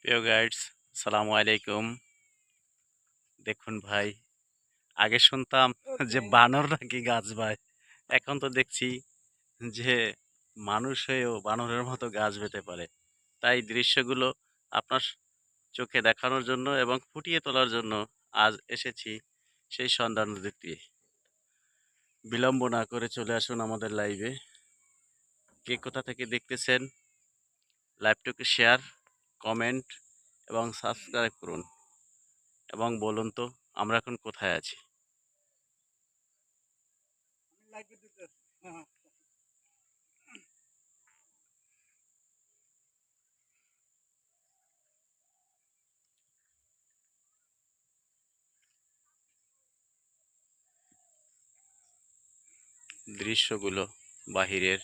প্রিয় গাইডস, সালামু আলাইকুম। দেখুন ভাই, আগে শুনতাম যে বানর নাকি গাছ বায়, এখন তো দেখছি যে মানুষ হয়েও বানরের মতো গাছ বেতে পারে। তাই দৃশ্যগুলো আপনার চোখে দেখানোর জন্য এবং ফুটিয়ে তোলার জন্য আজ এসেছি সেই সন্ধ্যা নদীতে। বিলম্ব না করে চলে আসুন আমাদের লাইভে। কে কোথা থেকে দেখতেছেন, লাইভটাকে শেয়ার, কমেন্ট এবং সাবস্ক্রাইব করুন এবং বলুন তো আমরা এখন কোথায় আছি। দৃশ্যগুলো বাহিরের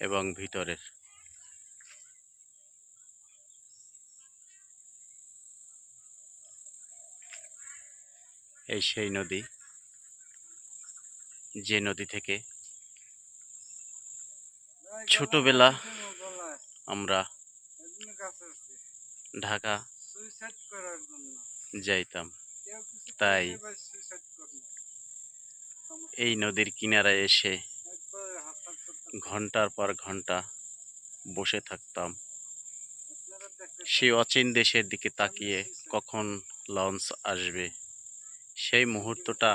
এবং ভিতরের। এই সেই নদী, যে নদী থেকে ছোটবেলা আমরা ঢাকা যাইতাম। তাই এই নদীর কিনারায় এসে ঘন্টার পর ঘন্টা বসে থাকতাম, সেই অচিন দেশের দিকে তাকিয়ে কখন লঞ্চ আসবে। সেই মুহূর্তটা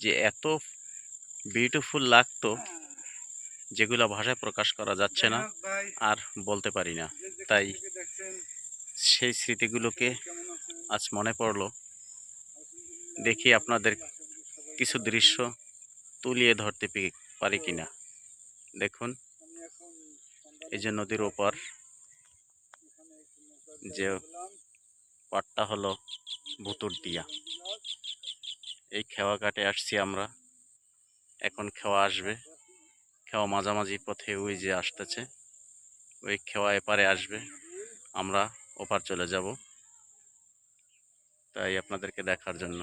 যে এত বিউটিফুল লাগতো, যেগুলো ভাষায় প্রকাশ করা যাচ্ছে না আর বলতে পারি না। তাই সেই স্মৃতিগুলোকে আজ মনে পড়লো। দেখি আপনাদের কিছু দৃশ্য তুলিয়ে ধরতে পারি কিনা। দেখুন, এই যে নদীর ওপর যে পাটটা হলো ভুতুরদিয়া, এই খেওয়া ঘাটে আসছি আমরা। এখন খেওয়া আসবে, খেওয়া মাঝামাঝি পথে ওই যে আসতেছে, ওই খেওয়া এপারে আসবে, আমরা ওপার চলে যাব, তাই আপনাদেরকে দেখার জন্য।